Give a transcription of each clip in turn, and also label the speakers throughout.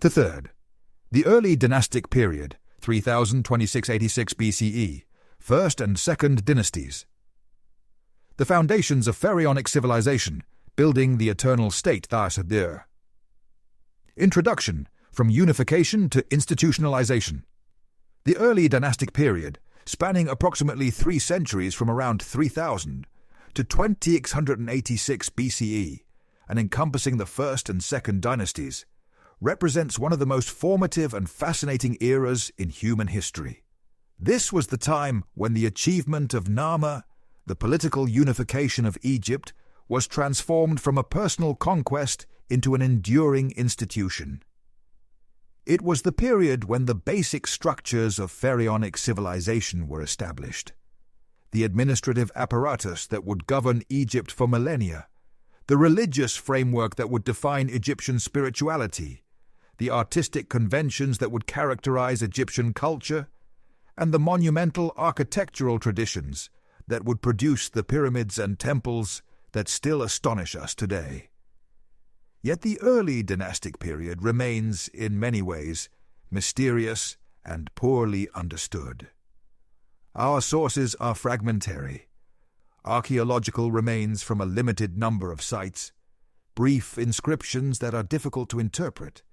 Speaker 1: The third, the Early Dynastic Period, 3000–2686 BCE, First and Second Dynasties. The foundations of pharaonic civilization, building the eternal state Thar-Sadir. Introduction, from unification to institutionalization. The Early Dynastic Period, spanning approximately 3 centuries from around 3000 to 2686 BCE, and encompassing the First and Second Dynasties, represents one of the most formative and fascinating eras in human history. This was the time when the achievement of Nama, the political unification of Egypt, was transformed from a personal conquest into an enduring institution. It was the period when the basic structures of pharaonic civilization were established. The administrative apparatus that would govern Egypt for millennia, the religious framework that would define Egyptian spirituality, the artistic conventions that would characterize Egyptian culture, and the monumental architectural traditions that would produce the pyramids and temples that still astonish us today. Yet the early dynastic period remains, in many ways, mysterious and poorly understood. Our sources are fragmentary. Archaeological remains from a limited number of sites, brief inscriptions that are difficult to interpret,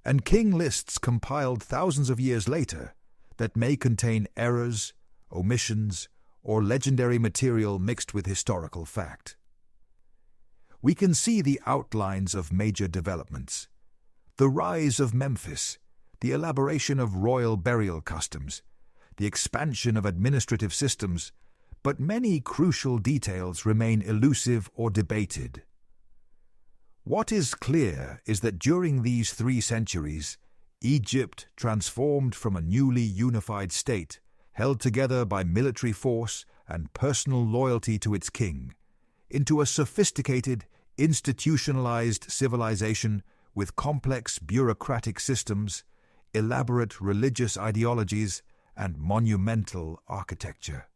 Speaker 1: and king lists compiled thousands of years later that may contain errors, omissions, or legendary material mixed with historical fact. We can see the outlines of major developments: the rise of Memphis, the elaboration of royal burial customs, the expansion of administrative systems, but many crucial details remain elusive or debated. What is clear is that during these 3 centuries, Egypt transformed from a newly unified state, held together by military force and personal loyalty to its king, into a sophisticated, institutionalized civilization with complex bureaucratic systems, elaborate religious ideologies, and monumental architecture.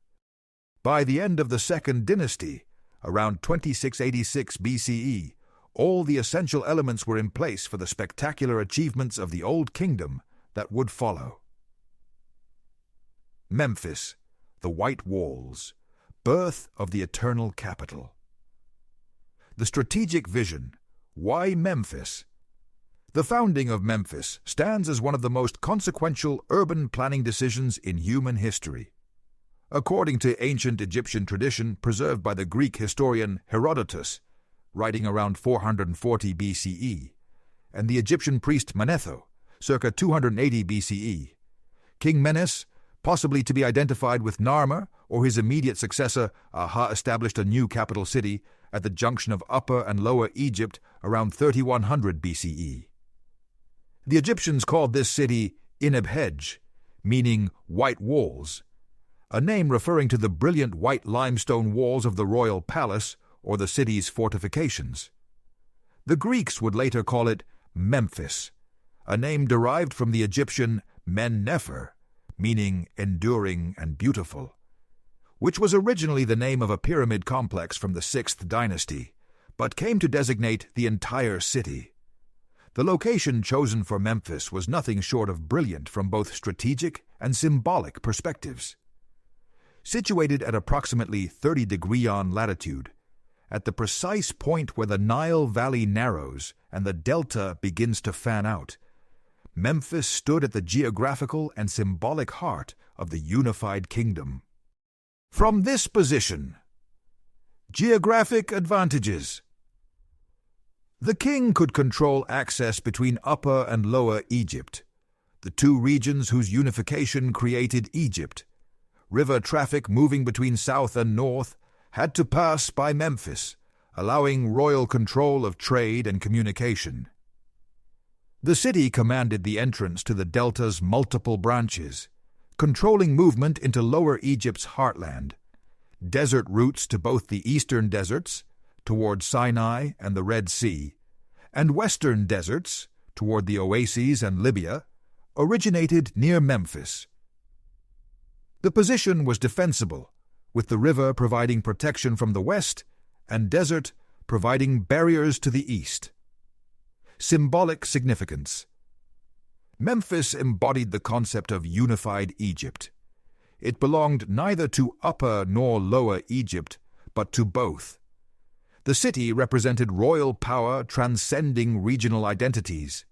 Speaker 1: By the end of the Second Dynasty, around 2686 BCE, all the essential elements were in place for the spectacular achievements of the Old Kingdom that would follow. Memphis, the White Walls, birth of the eternal capital. The strategic vision. Why Memphis? The founding of Memphis stands as one of the most consequential urban planning decisions in human history. According to ancient Egyptian tradition preserved by the Greek historian Herodotus, writing around 440 BCE, and the Egyptian priest Manetho, circa 280 BCE, King Menes, possibly to be identified with Narmer or his immediate successor Aha, established a new capital city at the junction of Upper and Lower Egypt around 3100 BCE. The Egyptians called this city Ineb-Hej, meaning white walls, a name referring to the brilliant white limestone walls of the royal palace or the city's fortifications. The Greeks would later call it Memphis, a name derived from the Egyptian Men-Nefer, meaning enduring and beautiful, which was originally the name of a pyramid complex from the 6th dynasty, but came to designate the entire city. The location chosen for Memphis was nothing short of brilliant from both strategic and symbolic perspectives. Situated at approximately 30 degrees latitude, at the precise point where the Nile Valley narrows and the delta begins to fan out, Memphis stood at the geographical and symbolic heart of the unified kingdom. From this position, geographic advantages. The king could control access between Upper and Lower Egypt, the 2 regions whose unification created Egypt. River traffic moving between south and north had to pass by Memphis, allowing royal control of trade and communication. The city commanded the entrance to the delta's multiple branches, controlling movement into Lower Egypt's heartland, desert routes to both the eastern deserts, toward Sinai and the Red Sea, and western deserts, toward the oases and Libya, originated near Memphis. The position was defensible, with the river providing protection from the west and desert providing barriers to the east. Symbolic significance. Memphis embodied the concept of unified Egypt. It belonged neither to Upper nor Lower Egypt, but to both. The city represented royal power transcending regional identities.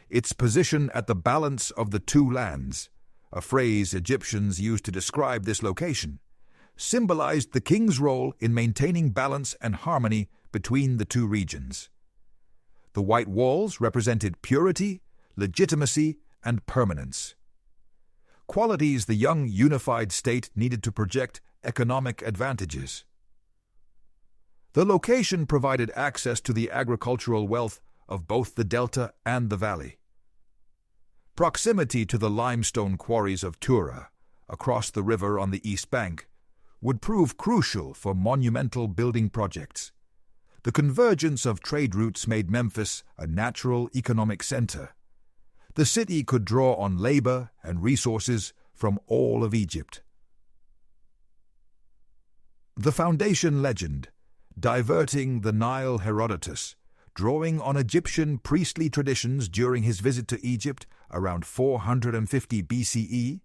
Speaker 1: Its position at the balance of the two lands, a phrase Egyptians used to describe this location, symbolized the king's role in maintaining balance and harmony between the two regions. The white walls represented purity, legitimacy, and permanence, qualities the young unified state needed to project economic advantages. The location provided access to the agricultural wealth of both the delta and the valley. Proximity to the limestone quarries of Tura, across the river on the east bank, would prove crucial for monumental building projects. The convergence of trade routes made Memphis a natural economic center. The city could draw on labor and resources from all of Egypt. The foundation legend, diverting the Nile Herodotus, drawing on Egyptian priestly traditions during his visit to Egypt around 450 BCE,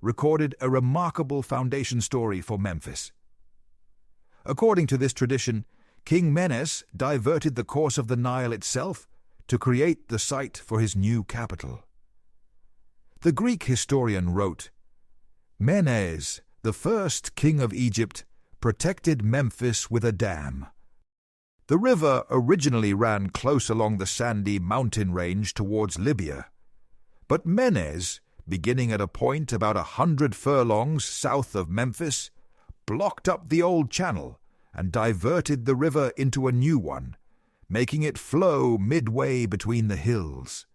Speaker 1: recorded a remarkable foundation story for Memphis. According to this tradition, King Menes diverted the course of the Nile itself to create the site for his new capital. The Greek historian wrote, "Menes, the first king of Egypt, protected Memphis with a dam. The river originally ran close along the sandy mountain range towards Libya, but Menes, beginning at a point about 100 furlongs south of Memphis, blocked up the old channel and diverted the river into a new one, making it flow midway between the hills.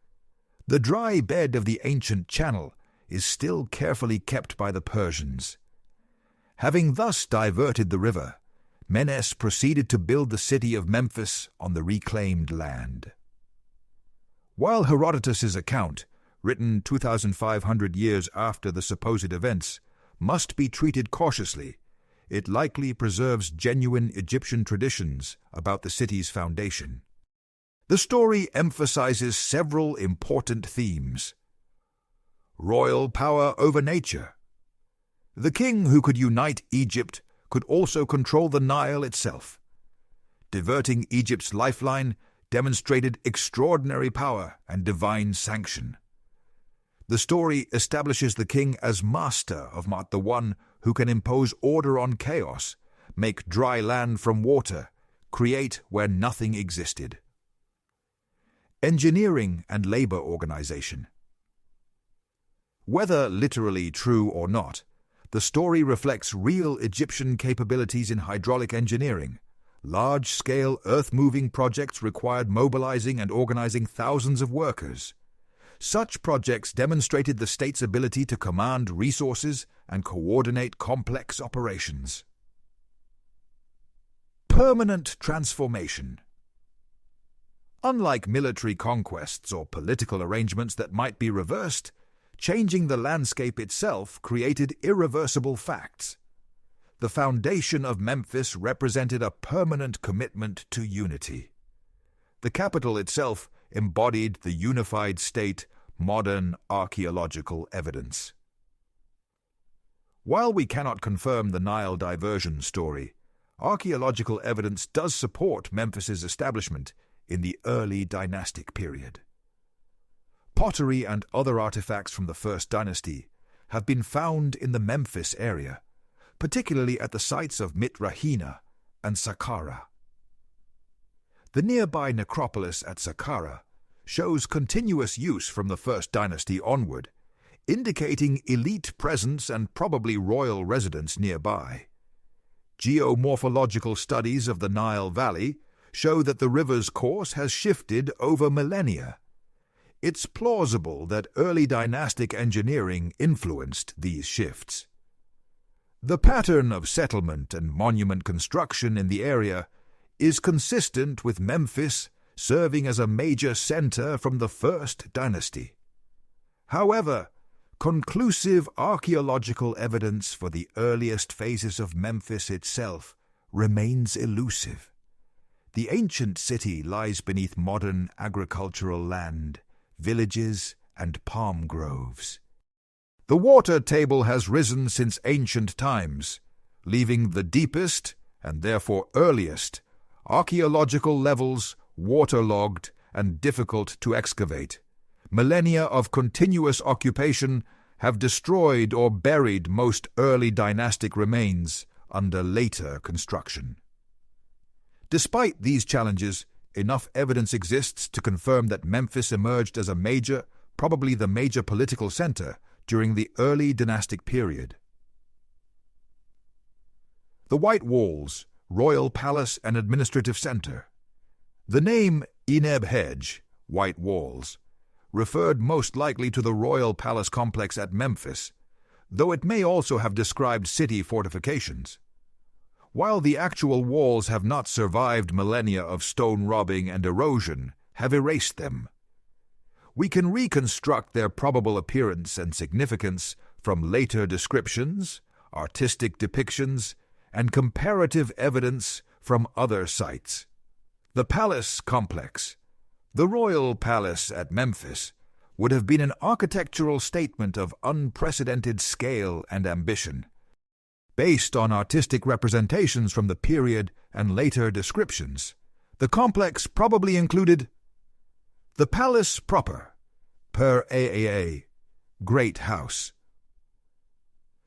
Speaker 1: The dry bed of the ancient channel is still carefully kept by the Persians. Having thus diverted the river, Menes proceeded to build the city of Memphis on the reclaimed land." While Herodotus's account, written 2,500 years after the supposed events, must be treated cautiously, it likely preserves genuine Egyptian traditions about the city's foundation. The story emphasizes several important themes. Royal power over nature. The king who could unite Egypt could also control the Nile itself. Diverting Egypt's lifeline demonstrated extraordinary power and divine sanction. The story establishes the king as master of the one who can impose order on chaos, make dry land from water, create where nothing existed. Engineering and labor organization. Whether literally true or not, the story reflects real Egyptian capabilities in hydraulic engineering. Large-scale earth-moving projects required mobilizing and organizing thousands of workers. Such projects demonstrated the state's ability to command resources and coordinate complex operations. Permanent transformation. Unlike military conquests or political arrangements that might be reversed, changing the landscape itself created irreversible facts. The foundation of Memphis represented a permanent commitment to unity. The capital itself embodied the unified state, modern archaeological evidence. While we cannot confirm the Nile diversion story, archaeological evidence does support Memphis's establishment in the Early Dynastic Period. Pottery and other artifacts from the First Dynasty have been found in the Memphis area, particularly at the sites of Mitrahina and Saqqara. The nearby necropolis at Saqqara shows continuous use from the First Dynasty onward, indicating elite presence and probably royal residence nearby. Geomorphological studies of the Nile Valley show that the river's course has shifted over millennia. It's plausible that early dynastic engineering influenced these shifts. The pattern of settlement and monument construction in the area is consistent with Memphis serving as a major center from the First Dynasty. However, conclusive archaeological evidence for the earliest phases of Memphis itself remains elusive. The ancient city lies beneath modern agricultural land, villages, and palm groves. The water table has risen since ancient times, leaving the deepest, and therefore earliest, archaeological levels waterlogged and difficult to excavate. Millennia of continuous occupation have destroyed or buried most early dynastic remains under later construction. Despite these challenges, enough evidence exists to confirm that Memphis emerged as a major, probably the major political center during the Early Dynastic Period. The White Walls, Royal Palace and Administrative Center. The name Eneb Hedge, White Walls, referred most likely to the royal palace complex at Memphis, though it may also have described city fortifications. While the actual walls have not survived millennia of stone robbing and erosion, have erased them. We can reconstruct their probable appearance and significance from later descriptions, artistic depictions, and comparative evidence from other sites. The palace complex, the royal palace at Memphis, would have been an architectural statement of unprecedented scale and ambition. Based on artistic representations from the period and later descriptions, the complex probably included the palace proper, per AAA, Great House.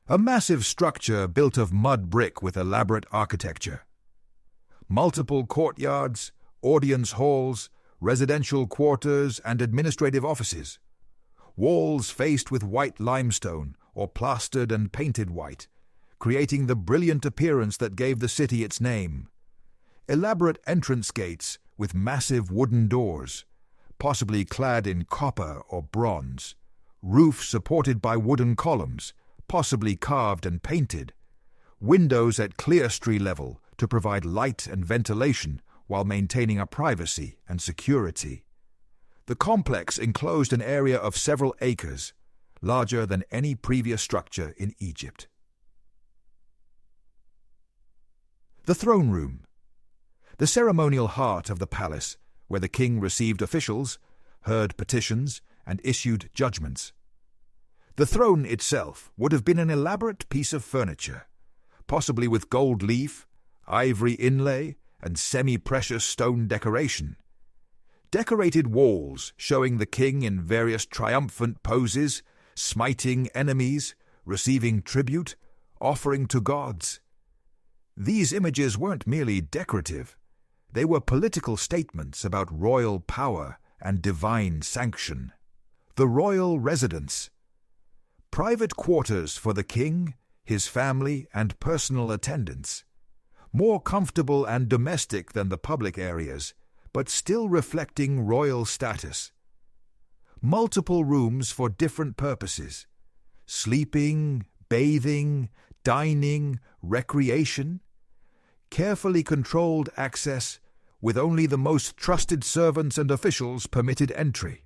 Speaker 1: A massive structure built of mud brick with elaborate architecture. Multiple courtyards, audience halls, residential quarters, and administrative offices. Walls faced with white limestone or plastered and painted white, creating the brilliant appearance that gave the city its name. Elaborate entrance gates with massive wooden doors, possibly clad in copper or bronze. Roof supported by wooden columns, possibly carved and painted. Windows at clerestory level to provide light and ventilation while maintaining a privacy and security. The complex enclosed an area of several acres, larger than any previous structure in Egypt. The throne room, the ceremonial heart of the palace, where the king received officials, heard petitions, and issued judgments. The throne itself would have been an elaborate piece of furniture, possibly with gold leaf, ivory inlay, and semi-precious stone decoration. Decorated walls showing the king in various triumphant poses, smiting enemies, receiving tribute, offering to gods. These images weren't merely decorative. They were political statements about royal power and divine sanction. The royal residence. Private quarters for the king, his family, and personal attendants. More comfortable and domestic than the public areas, but still reflecting royal status. Multiple rooms for different purposes. Sleeping, bathing, dining, recreation. Carefully controlled access, with only the most trusted servants and officials permitted entry.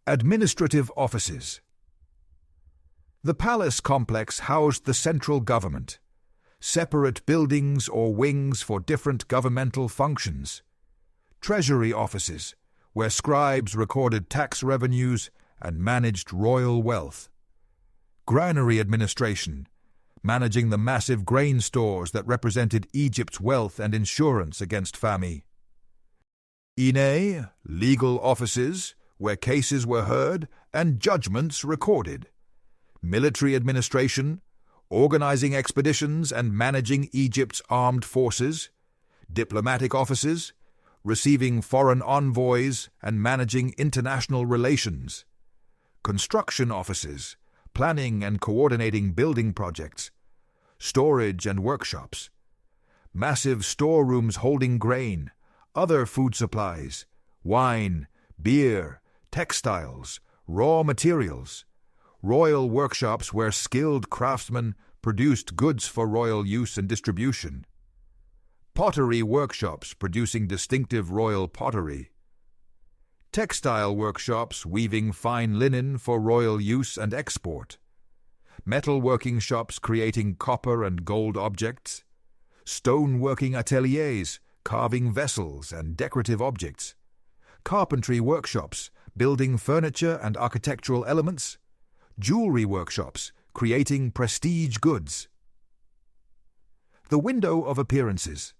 Speaker 1: Administrative offices. The palace complex housed the central government, separate buildings or wings for different governmental functions. Treasury offices, where scribes recorded tax revenues and managed royal wealth. Granary administration, managing the massive grain stores that represented Egypt's wealth and insurance against famine. Ine, legal offices, where cases were heard and judgments recorded. Military administration, organizing expeditions and managing Egypt's armed forces. Diplomatic offices, receiving foreign envoys and managing international relations. Construction offices, planning and coordinating building projects. Storage and workshops. Massive storerooms holding grain, other food supplies, wine, beer, textiles, raw materials. Royal workshops where skilled craftsmen produced goods for royal use and distribution. Pottery workshops producing distinctive royal pottery. Textile workshops weaving fine linen for royal use and export. Metalworking shops creating copper and gold objects. Stoneworking ateliers carving vessels and decorative objects. carpentry workshops, building furniture and architectural elements, jewelry workshops, creating prestige goods. The window of appearances.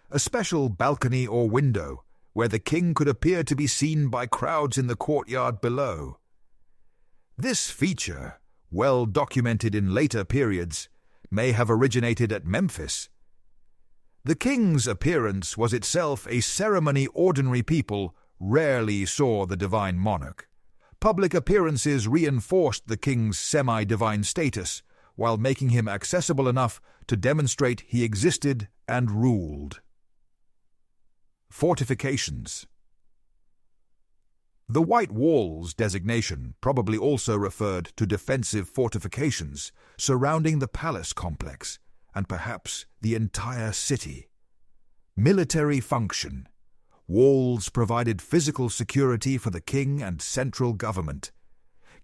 Speaker 1: A special balcony or window where the king could appear to be seen by crowds in the courtyard below. This feature, well documented in later periods, may have originated at Memphis. The king's appearance was itself a ceremony ordinary people rarely saw the divine monarch. Public appearances reinforced the king's semi-divine status, while making him accessible enough to demonstrate he existed and ruled. Fortifications. The White Walls designation probably also referred to defensive fortifications surrounding the palace complex and perhaps the entire city. Military function. Walls provided physical security for the king and central government.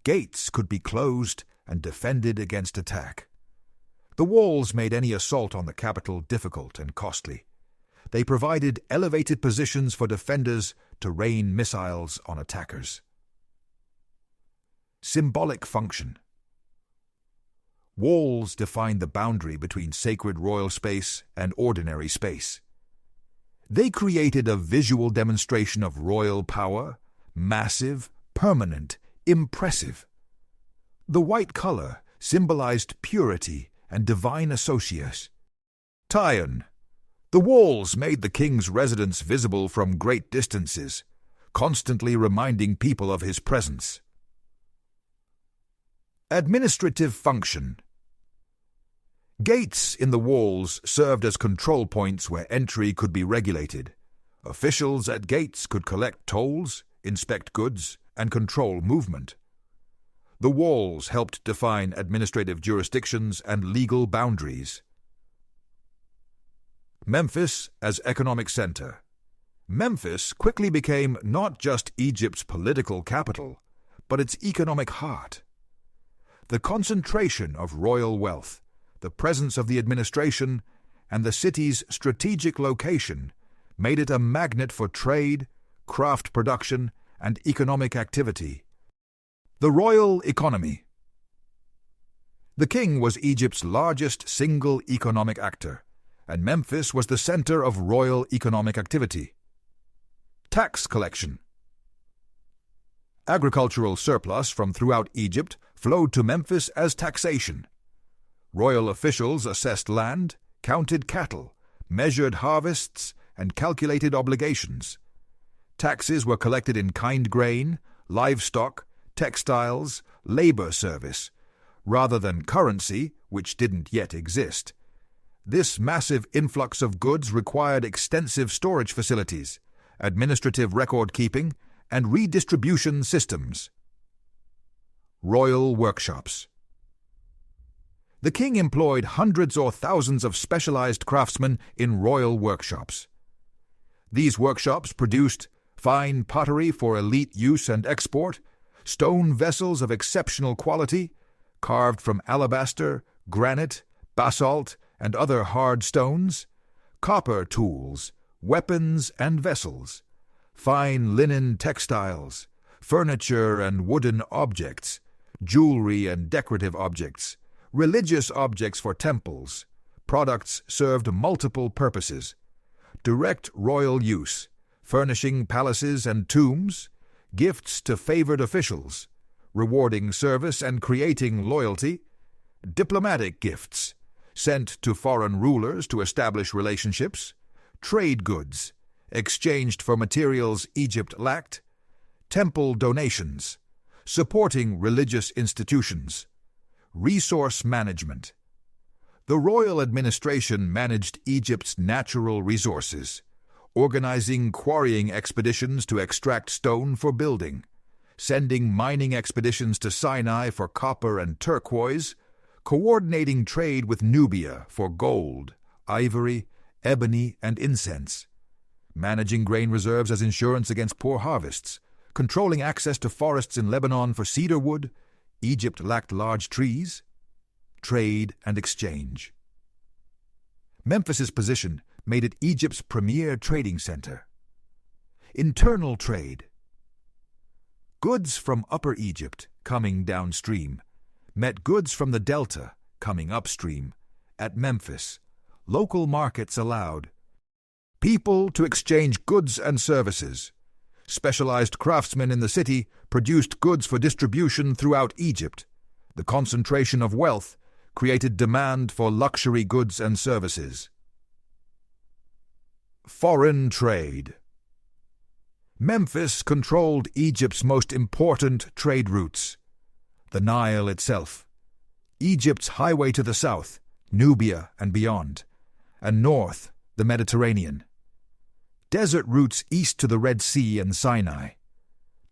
Speaker 1: Gates could be closed and defended against attack. The walls made any assault on the capital difficult and costly. They provided elevated positions for defenders to rain missiles on attackers. Symbolic function. Walls defined the boundary between sacred royal space and ordinary space. They created a visual demonstration of royal power, massive, permanent, impressive. The white color symbolized purity and divine association. Tian. The walls made the king's residence visible from great distances, constantly reminding people of his presence. Administrative function. Gates in the walls served as control points where entry could be regulated. Officials at gates could collect tolls, inspect goods, and control movement. The walls helped define administrative jurisdictions and legal boundaries. Memphis as economic center. Memphis quickly became not just Egypt's political capital, but its economic heart. The concentration of royal wealth, the presence of the administration, and the city's strategic location made it a magnet for trade, craft production, and economic activity. The royal economy. The king was Egypt's largest single economic actor, and Memphis was the center of royal economic activity. Tax collection. Agricultural surplus from throughout Egypt flowed to Memphis as taxation. Royal officials assessed land, counted cattle, measured harvests, and calculated obligations. Taxes were collected in kind grain, livestock, textiles, labor service, rather than currency, which didn't yet exist. This massive influx of goods required extensive storage facilities, administrative record-keeping, and redistribution systems. Royal workshops. The king employed hundreds or thousands of specialized craftsmen in royal workshops. These workshops produced fine pottery for elite use and export, stone vessels of exceptional quality, carved from alabaster, granite, basalt, and other hard stones, copper tools, weapons and vessels, fine linen textiles, furniture and wooden objects, jewelry and decorative objects, religious objects for temples, products served multiple purposes, direct royal use, furnishing palaces and tombs, gifts to favored officials, rewarding service and creating loyalty, diplomatic gifts, sent to foreign rulers to establish relationships, trade goods, exchanged for materials Egypt lacked, temple donations, supporting religious institutions, resource management. The royal administration managed Egypt's natural resources, organizing quarrying expeditions to extract stone for building, sending mining expeditions to Sinai for copper and turquoise, coordinating trade with Nubia for gold, ivory, ebony, and incense, managing grain reserves as insurance against poor harvests, controlling access to forests in Lebanon for cedar wood. Egypt lacked large trees. Trade and exchange. Memphis's position made it Egypt's premier trading center. Internal trade. Goods from Upper Egypt, coming downstream, met goods from the Delta, coming upstream, at Memphis. Local markets allowed people to exchange goods and services. Specialized craftsmen in the city produced goods for distribution throughout Egypt. The concentration of wealth created demand for luxury goods and services. Foreign trade. Memphis controlled Egypt's most important trade routes. The Nile itself, Egypt's highway to the south, Nubia and beyond, and north, the Mediterranean. Desert routes east to the Red Sea and Sinai.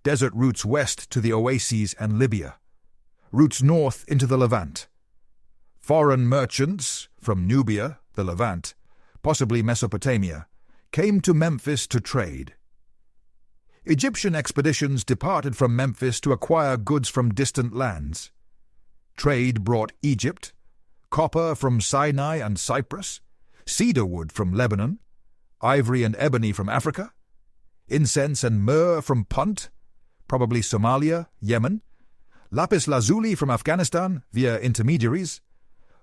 Speaker 1: Desert routes west to the oases and Libya. Routes north into the Levant. Foreign merchants from Nubia, the Levant, possibly Mesopotamia, came to Memphis to trade. Egyptian expeditions departed from Memphis to acquire goods from distant lands. Trade brought Egypt, copper from Sinai and Cyprus, cedar wood from Lebanon, ivory and ebony from Africa, incense and myrrh from Punt, probably Somalia, Yemen, lapis lazuli from Afghanistan via intermediaries,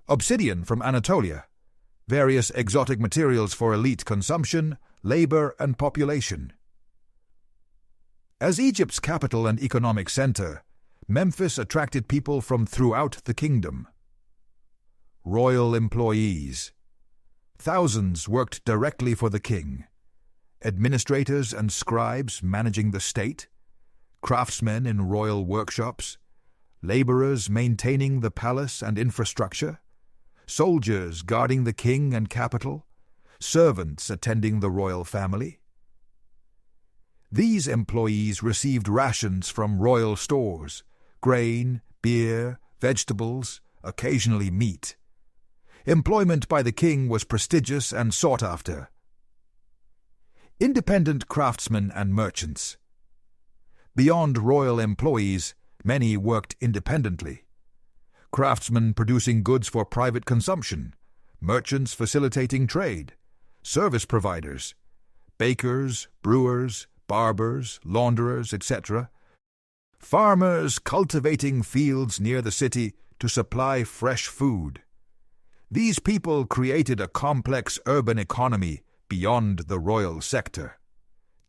Speaker 1: obsidian from Anatolia, various exotic materials for elite consumption, labor, and population. As Egypt's capital and economic center, Memphis attracted people from throughout the kingdom. Royal employees. Thousands worked directly for the king. Administrators and scribes managing the state, craftsmen in royal workshops, laborers maintaining the palace and infrastructure, soldiers guarding the king and capital, servants attending the royal family. These employees received rations from royal stores, grain, beer, vegetables, occasionally meat. Employment by the king was prestigious and sought after. Independent craftsmen and merchants. Beyond royal employees, many worked independently. Craftsmen producing goods for private consumption, merchants facilitating trade, service providers, bakers, brewers, barbers, launderers, etc., farmers cultivating fields near the city to supply fresh food. These people created a complex urban economy beyond the royal sector.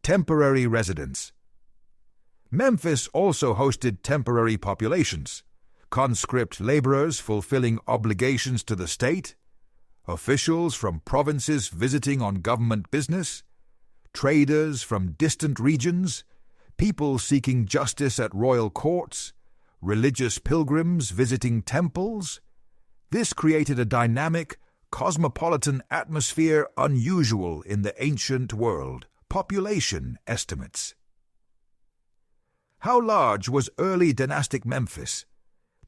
Speaker 1: Temporary residents. Memphis also hosted temporary populations, conscript laborers fulfilling obligations to the state, officials from provinces visiting on government business, traders from distant regions, people seeking justice at royal courts, religious pilgrims visiting temples. This created a dynamic, cosmopolitan atmosphere unusual in the ancient world. Population estimates. How large was early dynastic Memphis?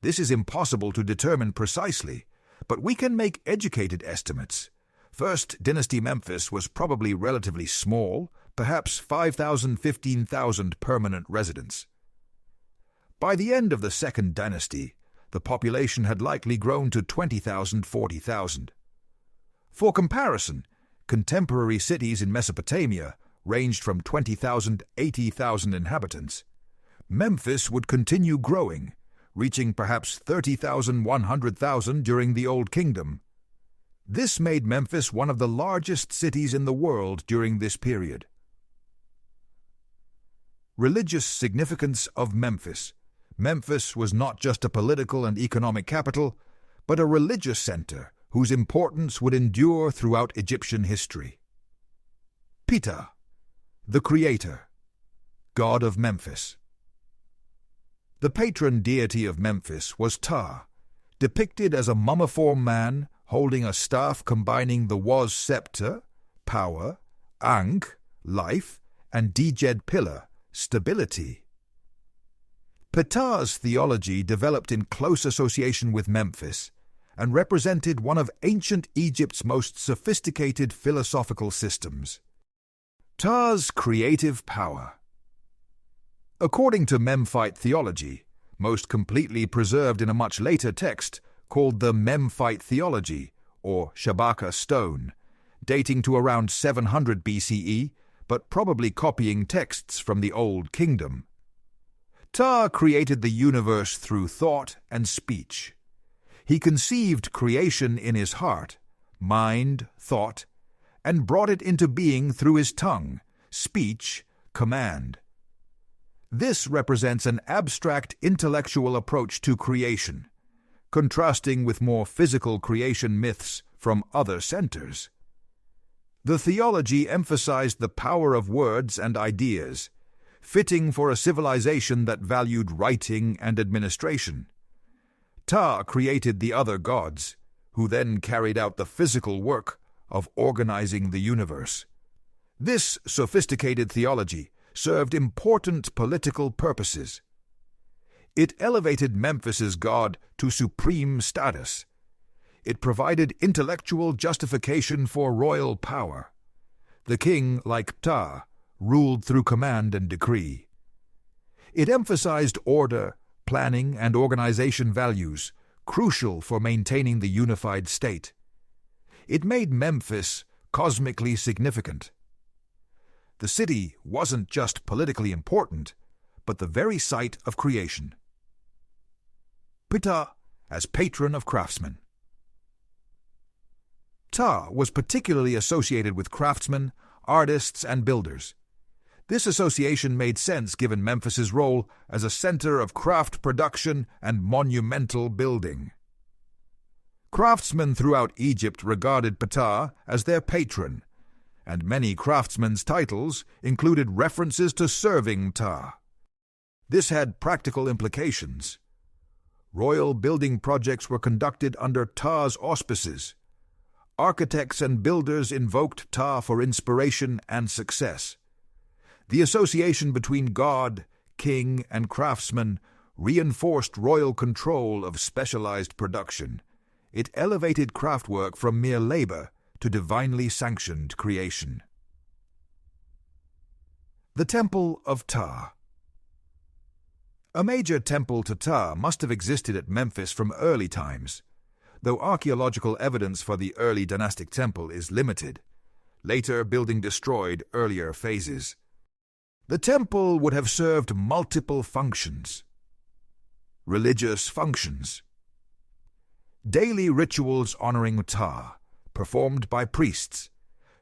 Speaker 1: This is impossible to determine precisely, but we can make educated estimates. First dynasty Memphis was probably relatively small, perhaps 5,000, 15,000 permanent residents. By the end of the second dynasty, the population had likely grown to 20,000, 40,000. For comparison, contemporary cities in Mesopotamia ranged from 20,000 to 80,000 inhabitants. Memphis would continue growing, reaching perhaps 30,000, 100,000 during the Old Kingdom. This made Memphis one of the largest cities in the world during this period. Religious significance of Memphis. Memphis was not just a political and economic capital, but a religious center whose importance would endure throughout Egyptian history. Ptah, the creator, god of Memphis. The patron deity of Memphis was Ptah, depicted as a mummiform man holding a staff combining the was scepter, power, ankh, life, and Djed pillar, stability. Ptah's theology developed in close association with Memphis and represented one of ancient Egypt's most sophisticated philosophical systems. Ptah's creative power. According to Memphite theology, most completely preserved in a much later text called the Memphite Theology, or Shabaka Stone, dating to around 700 BCE, but probably copying texts from the Old Kingdom. Ptah created the universe through thought and speech. He conceived creation in his heart, mind, thought, and brought it into being through his tongue, speech, command. This represents an abstract intellectual approach to creation, contrasting with more physical creation myths from other centers. The theology emphasized the power of words and ideas, fitting for a civilization that valued writing and administration. Ptah created the other gods, who then carried out the physical work of organizing the universe. This sophisticated theology served important political purposes. It elevated Memphis's god to supreme status. It provided intellectual justification for royal power. The king, like Ptah, ruled through command and decree. It emphasized order, planning, and organization values, crucial for maintaining the unified state. It made Memphis cosmically significant. The city wasn't just politically important, but the very site of creation. Ptah as patron of craftsmen. Ptah was particularly associated with craftsmen, artists, and builders. This association made sense given Memphis's role as a center of craft production and monumental building. Craftsmen throughout Egypt regarded Ptah as their patron, and many craftsmen's titles included references to serving Ptah. This had practical implications. Royal building projects were conducted under Ptah's auspices. Architects and builders invoked Ptah for inspiration and success. The association between god, king, and craftsman reinforced royal control of specialized production. It elevated craftwork from mere labor to divinely sanctioned creation. The Temple of Ptah. A major temple to Ptah must have existed at Memphis from early times, though archaeological evidence for the early dynastic temple is limited. Later building destroyed earlier phases. The temple would have served multiple functions. Religious functions. Daily rituals honoring Ptah, performed by priests.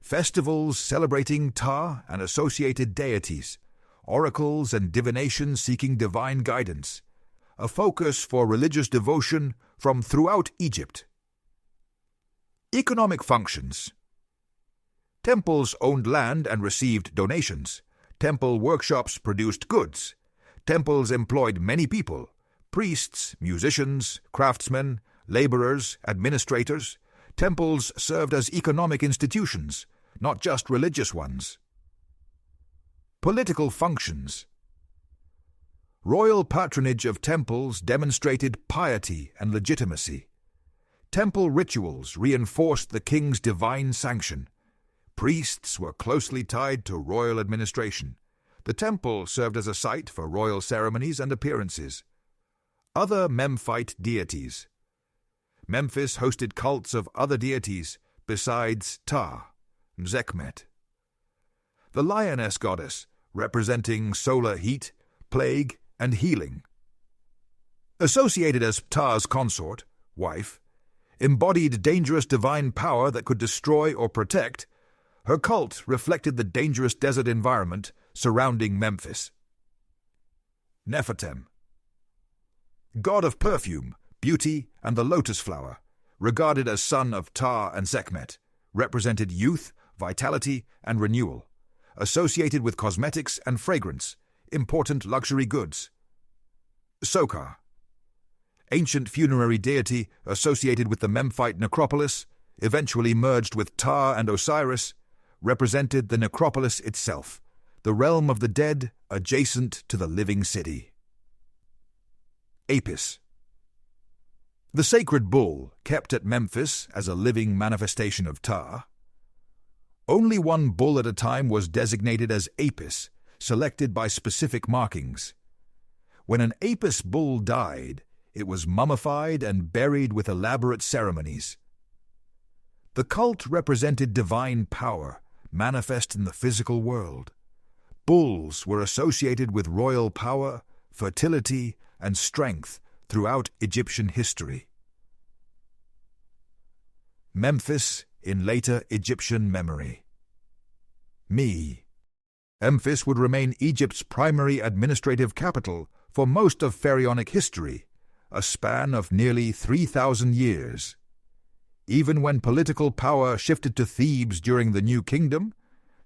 Speaker 1: Festivals celebrating Ptah and associated deities. Oracles and divination seeking divine guidance. A focus for religious devotion from throughout Egypt. Economic functions. Temples owned land and received donations. Temple workshops produced goods. Temples employed many people: priests, musicians, craftsmen, laborers, administrators. Temples served as economic institutions, not just religious ones. Political functions. Royal patronage of temples demonstrated piety and legitimacy. Temple rituals reinforced the king's divine sanction. Priests were closely tied to royal administration. The temple served as a site for royal ceremonies and appearances. Other Memphite deities. Memphis hosted cults of other deities besides Ptah, Sekhmet. The lioness goddess, representing solar heat, plague, and healing. Associated as Ptah's consort, wife, embodied dangerous divine power that could destroy or protect. Her cult reflected the dangerous desert environment surrounding Memphis. Nephitem. God of perfume, beauty, and the lotus flower, regarded as son of Ptah and Sekhmet, represented youth, vitality, and renewal, associated with cosmetics and fragrance, important luxury goods. Sokar. Ancient funerary deity associated with the Memphite necropolis, eventually merged with Ptah and Osiris, represented the necropolis itself, the realm of the dead adjacent to the living city. Apis. The sacred bull, kept at Memphis as a living manifestation of Ptah. Only one bull at a time was designated as Apis, selected by specific markings. When an Apis bull died, it was mummified and buried with elaborate ceremonies. The cult represented divine power, manifest in the physical world. Bulls were associated with royal power, fertility, and strength throughout Egyptian history. Memphis in later Egyptian memory. Memphis would remain Egypt's primary administrative capital for most of pharaonic history, a span of nearly 3,000 years. Even when political power shifted to Thebes during the New Kingdom,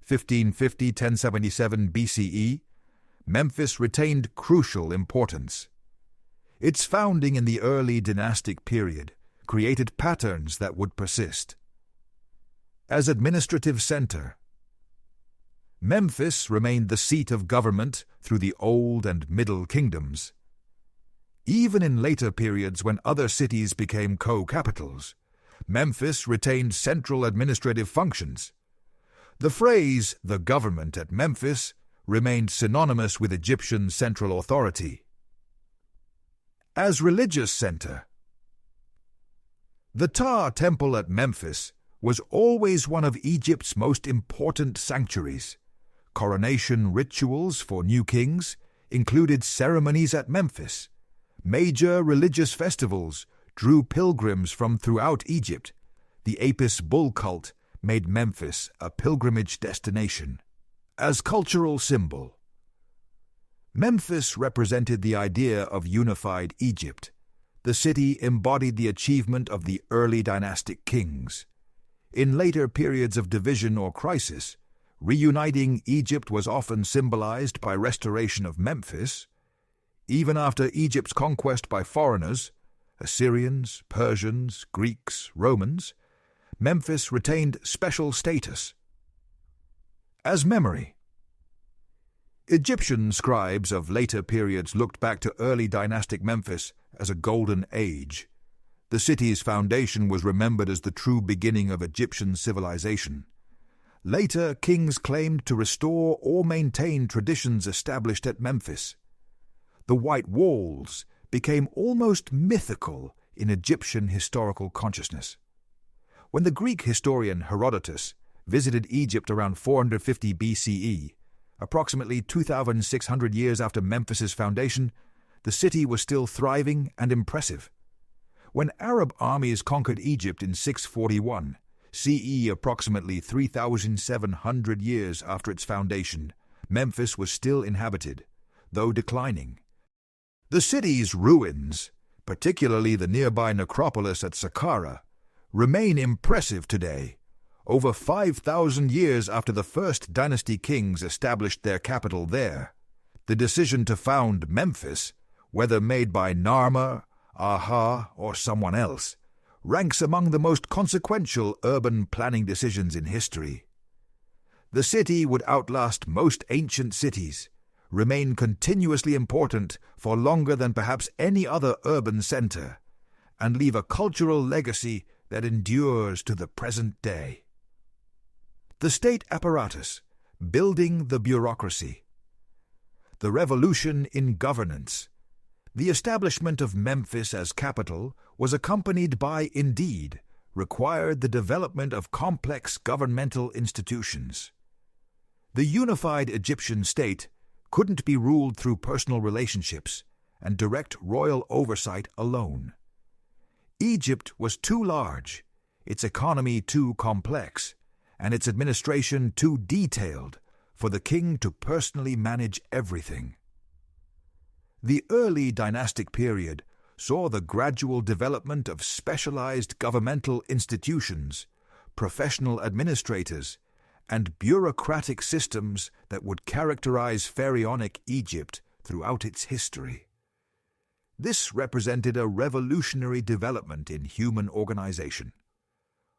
Speaker 1: 1550–1077 BCE, Memphis retained crucial importance. Its founding in the Early Dynastic Period created patterns that would persist. As administrative center, Memphis remained the seat of government through the Old and Middle Kingdoms. Even in later periods when other cities became co-capitals, Memphis retained central administrative functions. The phrase, "the government at Memphis," remained synonymous with Egyptian central authority. As religious center, the Ptah Temple at Memphis was always one of Egypt's most important sanctuaries. Coronation rituals for new kings included ceremonies at Memphis. Major religious festivals drew pilgrims from throughout Egypt. The Apis bull cult made Memphis a pilgrimage destination. As cultural symbol, Memphis represented the idea of unified Egypt. The city embodied the achievement of the early dynastic kings. In later periods of division or crisis, reuniting Egypt was often symbolized by restoration of Memphis. Even after Egypt's conquest by foreigners, Assyrians, Persians, Greeks, Romans, Memphis retained special status. As memory, Egyptian scribes of later periods looked back to early dynastic Memphis as a golden age. The city's foundation was remembered as the true beginning of Egyptian civilization. Later, kings claimed to restore or maintain traditions established at Memphis. The White Walls became almost mythical in Egyptian historical consciousness. When the Greek historian Herodotus visited Egypt around 450 BCE, approximately 2,600 years after Memphis's foundation, the city was still thriving and impressive. When Arab armies conquered Egypt in 641, CE, approximately 3,700 years after its foundation, Memphis was still inhabited, though declining. The city's ruins, particularly the nearby necropolis at Saqqara, remain impressive today. Over 5,000 years after the first dynasty kings established their capital there, the decision to found Memphis, whether made by Narmer, Aha, or someone else, ranks among the most consequential urban planning decisions in history. The city would outlast most ancient cities, remain continuously important for longer than perhaps any other urban center, and leave a cultural legacy that endures to the present day. The state apparatus, building the bureaucracy. The revolution in governance. The establishment of Memphis as capital was accompanied by, indeed, required the development of complex governmental institutions. The unified Egyptian state couldn't be ruled through personal relationships and direct royal oversight alone. Egypt was too large, its economy too complex, and its administration too detailed for the king to personally manage everything. The early dynastic period saw the gradual development of specialized governmental institutions, professional administrators, and bureaucratic systems that would characterize pharaonic Egypt throughout its history. This represented a revolutionary development in human organization.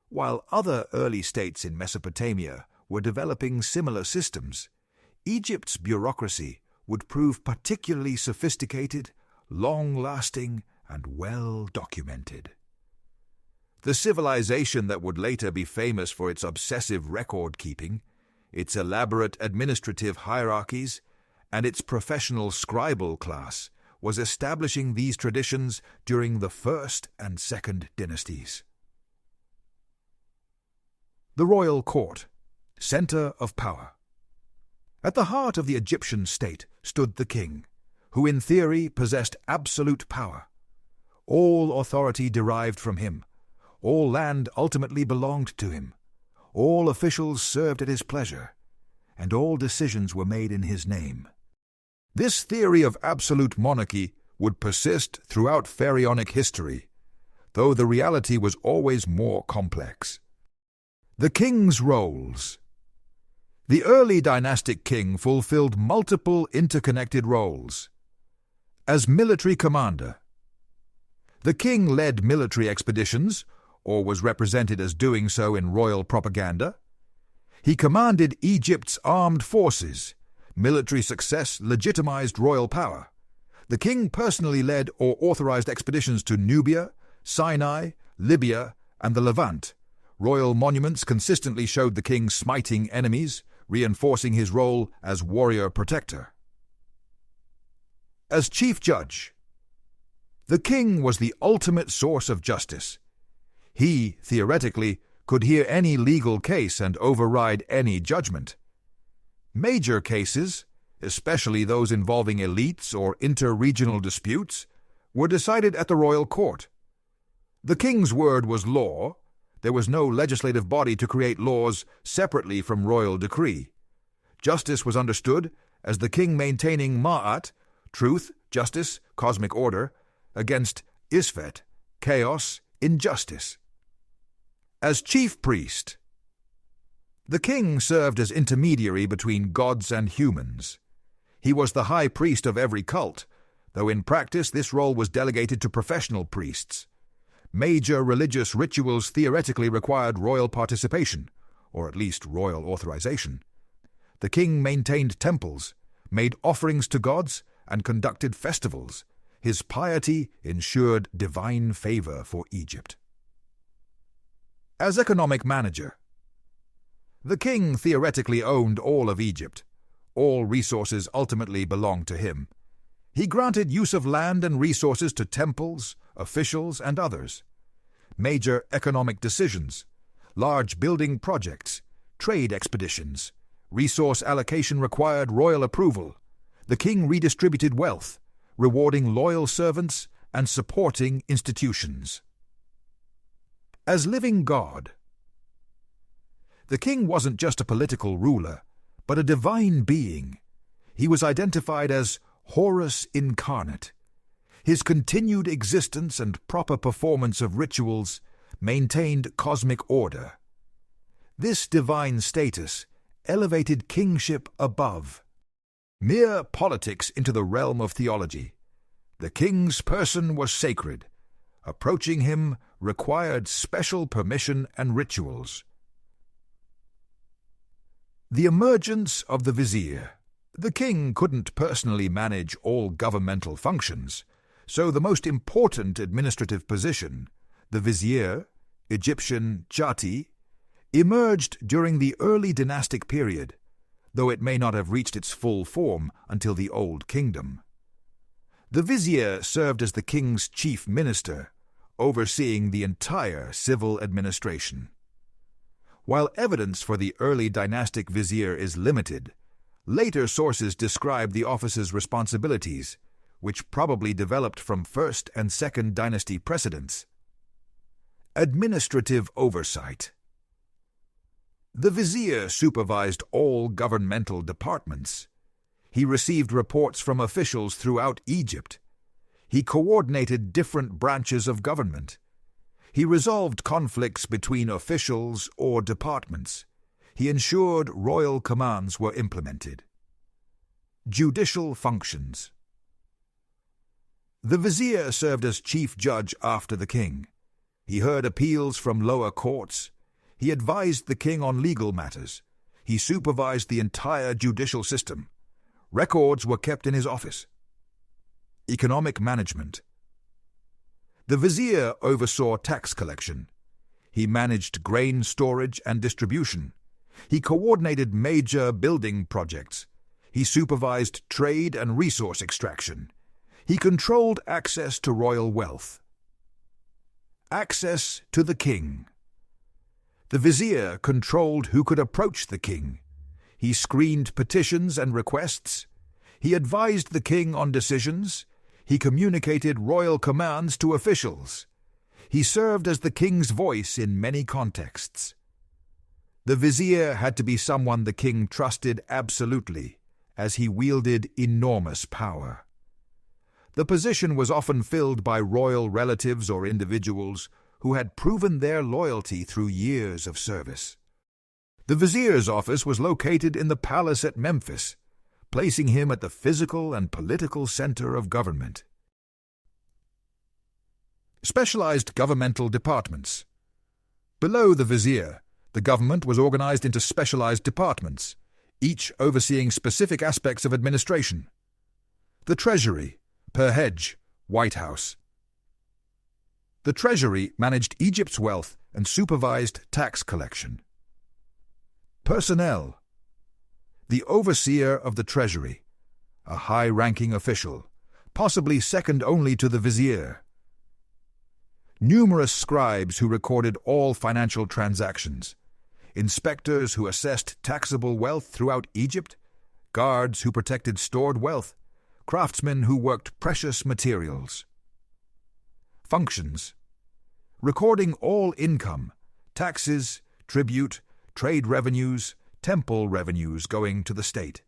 Speaker 1: While other early states in Mesopotamia were developing similar systems, Egypt's bureaucracy would prove particularly sophisticated, long-lasting, and well-documented. The civilization that would later be famous for its obsessive record-keeping, its elaborate administrative hierarchies, and its professional scribal class was establishing these traditions during the First and Second Dynasties. The Royal Court, center of power. At the heart of the Egyptian state stood the king, who in theory possessed absolute power. All authority derived from him. All land ultimately belonged to him. All officials served at his pleasure, and all decisions were made in his name. This theory of absolute monarchy would persist throughout pharaonic history, though the reality was always more complex. The king's roles. The early dynastic king fulfilled multiple interconnected roles. As military commander, the king led military expeditions, or was represented as doing so in royal propaganda. He commanded Egypt's armed forces. Military success legitimized royal power. The king personally led or authorized expeditions to Nubia, Sinai, Libya, and the Levant. Royal monuments consistently showed the king smiting enemies, reinforcing his role as warrior protector. As chief judge, the king was the ultimate source of justice. He, theoretically, could hear any legal case and override any judgment. Major cases, especially those involving elites or inter-regional disputes, were decided at the royal court. The king's word was law. There was no legislative body to create laws separately from royal decree. Justice was understood as the king maintaining ma'at, truth, justice, cosmic order, against isfet, chaos, injustice. As chief priest, the king served as intermediary between gods and humans. He was the high priest of every cult, though in practice this role was delegated to professional priests. Major religious rituals theoretically required royal participation, or at least royal authorization. The king maintained temples, made offerings to gods, and conducted festivals. His piety ensured divine favor for Egypt. As economic manager, the king theoretically owned all of Egypt. All resources ultimately belonged to him. He granted use of land and resources to temples, officials, and others. Major economic decisions, large building projects, trade expeditions, resource allocation required royal approval. The king redistributed wealth, rewarding loyal servants and supporting institutions. As living God, the king wasn't just a political ruler, but a divine being. He was identified as Horus incarnate. His continued existence and proper performance of rituals maintained cosmic order. This divine status elevated kingship above mere politics into the realm of theology. The king's person was sacred. Approaching him required special permission and rituals. The emergence of the vizier. The king couldn't personally manage all governmental functions, so the most important administrative position, the vizier, Egyptian Chati, emerged during the early dynastic period, though it may not have reached its full form until the Old Kingdom. The vizier served as the king's chief minister, overseeing the entire civil administration. While evidence for the early dynastic vizier is limited, later sources describe the office's responsibilities, which probably developed from First and Second Dynasty precedents. Administrative oversight. The vizier supervised all governmental departments. He received reports from officials throughout Egypt. He coordinated different branches of government. He resolved conflicts between officials or departments. He ensured royal commands were implemented. Judicial functions. The vizier served as chief judge after the king. He heard appeals from lower courts. He advised the king on legal matters. He supervised the entire judicial system. Records were kept in his office. Economic management. The vizier oversaw tax collection. He managed grain storage and distribution. He coordinated major building projects. He supervised trade and resource extraction. He controlled access to royal wealth. Access to the king. The vizier controlled who could approach the king. He screened petitions and requests. He advised the king on decisions. He communicated royal commands to officials. He served as the king's voice in many contexts. The vizier had to be someone the king trusted absolutely, as he wielded enormous power. The position was often filled by royal relatives or individuals who had proven their loyalty through years of service. The vizier's office was located in the palace at Memphis, placing him at the physical and political center of government. Specialized governmental departments. Below the vizier, the government was organized into specialized departments, each overseeing specific aspects of administration. The Treasury, per Hedge, White House. The Treasury managed Egypt's wealth and supervised tax collection. Personnel. The overseer of the Treasury, a high-ranking official, possibly second only to the vizier. Numerous scribes who recorded all financial transactions, inspectors who assessed taxable wealth throughout Egypt, guards who protected stored wealth, craftsmen who worked precious materials. Functions. Recording all income, taxes, tribute, trade revenues, temple revenues going to the state.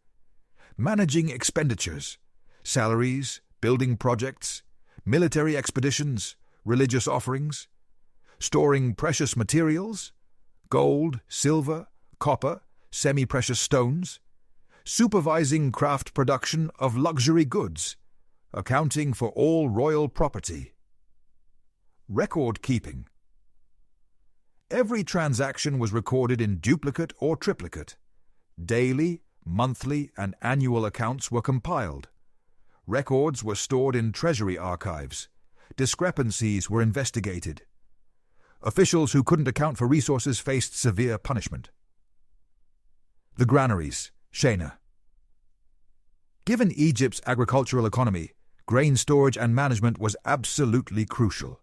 Speaker 1: Managing expenditures, salaries, building projects, military expeditions, religious offerings. Storing precious materials, gold, silver, copper, semi-precious stones. Supervising craft production of luxury goods, accounting for all royal property. Record keeping. Every transaction was recorded in duplicate or triplicate. Daily, monthly, and annual accounts were compiled. Records were stored in treasury archives. Discrepancies were investigated. Officials who couldn't account for resources faced severe punishment. The granaries, Shena. Given Egypt's agricultural economy, grain storage and management was absolutely crucial.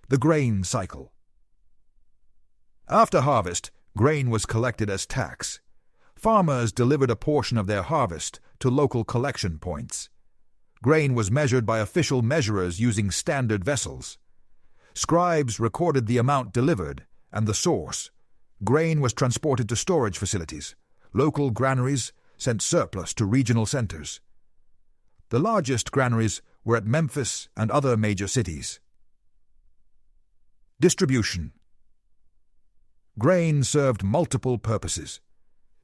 Speaker 1: The grain cycle. After harvest, grain was collected as tax. Farmers delivered a portion of their harvest to local collection points. Grain was measured by official measurers using standard vessels. Scribes recorded the amount delivered and the source. Grain was transported to storage facilities. Local granaries sent surplus to regional centers. The largest granaries were at Memphis and other major cities. Distribution. Grain served multiple purposes.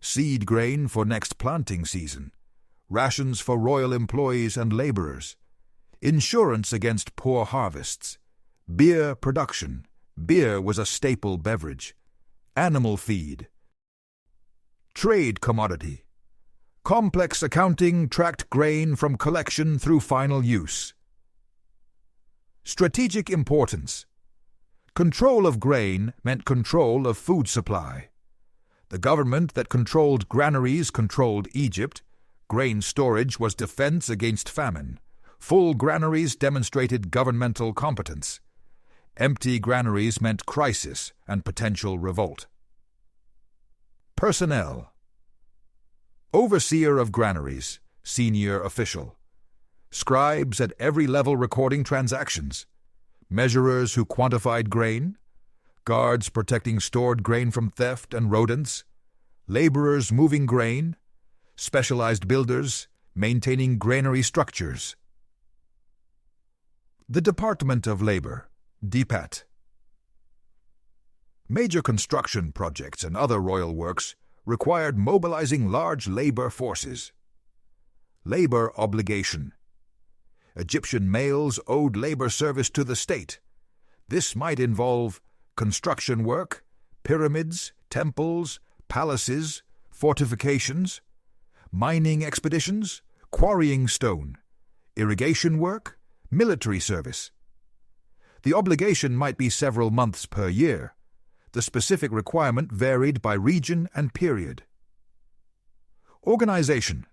Speaker 1: Seed grain for next planting season. Rations for royal employees and laborers. Insurance against poor harvests. Beer production. Beer was a staple beverage. Animal feed. Trade commodity. Complex accounting tracked grain from collection through final use. Strategic importance. Control of grain meant control of food supply. The government that controlled granaries controlled Egypt. Grain storage was defense against famine. Full granaries demonstrated governmental competence. Empty granaries meant crisis and potential revolt. Personnel. Overseer of granaries, senior official. Scribes at every level recording transactions. Measurers who quantified grain. Guards protecting stored grain from theft and rodents. Laborers moving grain. Specialized builders maintaining granary structures. The Department of Labor, DPAT. Major construction projects and other royal works required mobilizing large labor forces. Labor obligation. Egyptian males owed labor service to the state. This might involve construction work, pyramids, temples, palaces, fortifications, mining expeditions, quarrying stone, irrigation work, military service. The obligation might be several months per year. The specific requirement varied by region and period. Organization.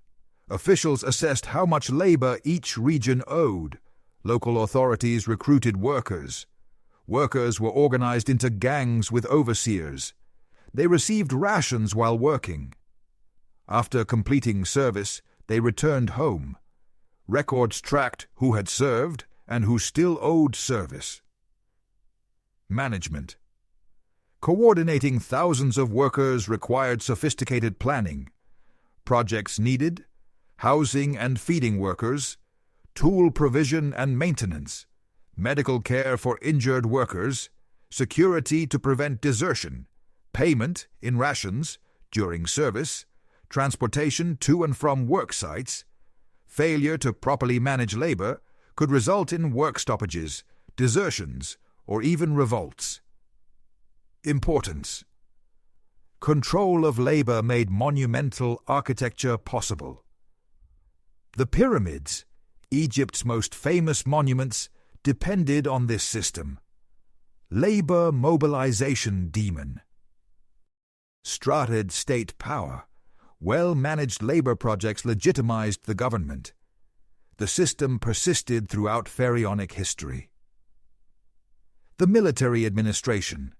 Speaker 1: Officials assessed how much labor each region owed. Local authorities recruited workers. Workers were organized into gangs with overseers. They received rations while working. After completing service, they returned home. Records tracked who had served and who still owed service. Management. Coordinating thousands of workers required sophisticated planning. Projects needed housing and feeding workers, tool provision and maintenance, medical care for injured workers, security to prevent desertion, payment in rations during service, transportation to and from work sites. Failure to properly manage labor could result in work stoppages, desertions, or even revolts. Importance. Control of labor made monumental architecture possible. The pyramids, Egypt's most famous monuments, depended on this system. Labor mobilization demon. Strated state power. Well-managed labor projects legitimized the government. The system persisted throughout pharaonic history. The military administration.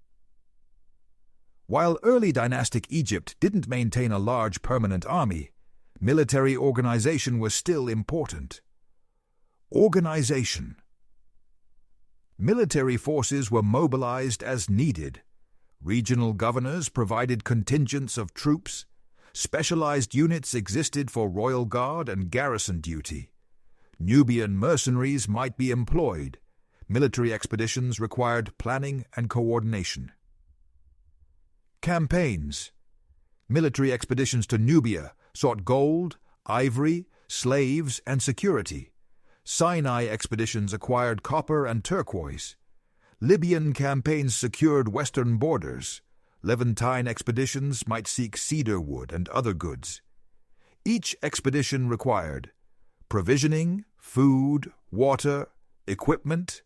Speaker 1: While early dynastic Egypt didn't maintain a large permanent army, military organization was still important. Organization. Military forces were mobilized as needed. Regional governors provided contingents of troops. Specialized units existed for royal guard and garrison duty. Nubian mercenaries might be employed. Military expeditions required planning and coordination. Campaigns. Military expeditions to Nubia sought gold, ivory, slaves, and security. Sinai expeditions acquired copper and turquoise. Libyan campaigns secured western borders. Levantine expeditions might seek cedar wood and other goods. Each expedition required provisioning, food, water, equipment,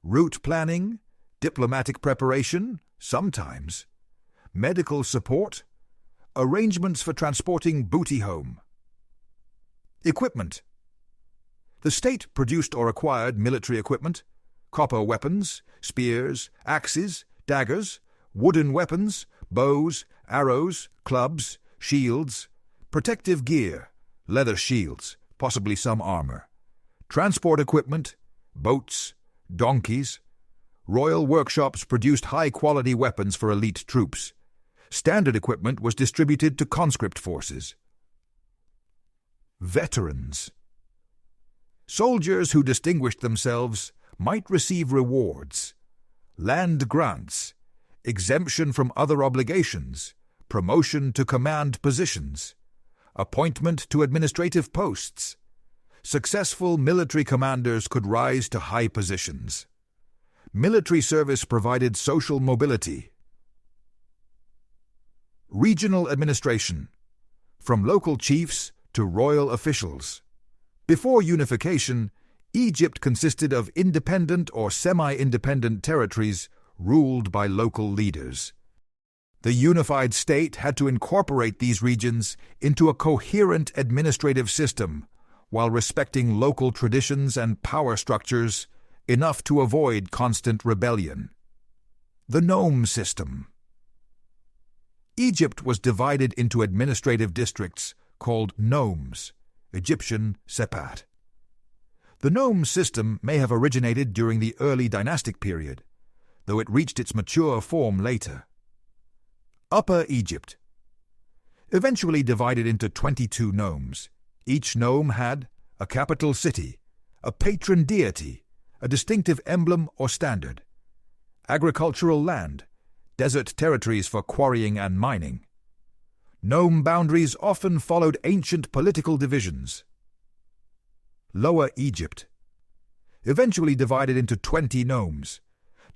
Speaker 1: route planning, diplomatic preparation, sometimes, medical support, arrangements for transporting booty home. Equipment. The state produced or acquired military equipment, copper weapons, spears, axes, daggers, wooden weapons, bows, arrows, clubs, shields, protective gear, leather shields, possibly some armor, transport equipment, boats, donkeys. Royal workshops produced high-quality weapons for elite troops. Standard equipment was distributed to conscript forces. Veterans. Soldiers who distinguished themselves might receive rewards, land grants, exemption from other obligations, promotion to command positions, appointment to administrative posts. Successful military commanders could rise to high positions. Military service provided social mobility. Regional administration, from local chiefs to royal officials. Before unification, Egypt consisted of independent or semi-independent territories ruled by local leaders. The unified state had to incorporate these regions into a coherent administrative system while respecting local traditions and power structures enough to avoid constant rebellion. The nome system. Egypt was divided into administrative districts called nomes, Egyptian sepat. The nome system may have originated during the Early Dynastic Period, though it reached its mature form later. Upper Egypt. Eventually divided into 22 nomes. Each nome had a capital city, a patron deity, a distinctive emblem or standard, agricultural land, desert territories for quarrying and mining. Nome boundaries often followed ancient political divisions. Lower Egypt. Eventually divided into 20 nomes.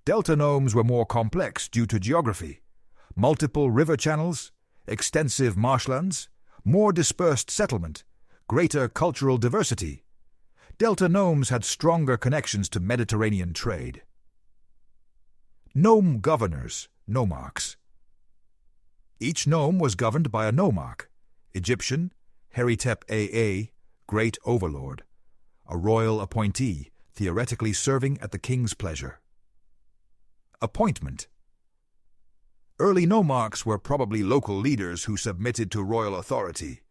Speaker 1: Delta nomes were more complex due to geography, multiple river channels, extensive marshlands, more dispersed settlement, greater cultural diversity. Delta nomes had stronger connections to Mediterranean trade. Nome governors, nomarchs. Each nome was governed by a nomarch, Egyptian, Heritep AA, Great Overlord, a royal appointee, theoretically serving at the king's pleasure. Appointment. Early nomarchs were probably local leaders who submitted to royal authority.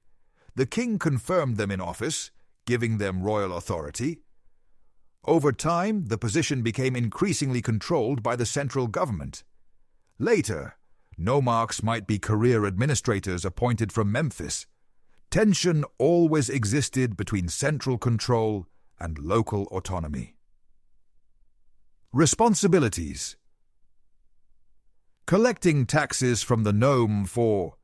Speaker 1: The king confirmed them in office, giving them royal authority. Over time, the position became increasingly controlled by the central government. Later, nomarchs might be career administrators appointed from Memphis. Tension always existed between central control and local autonomy. Responsibilities. Collecting taxes from the nome for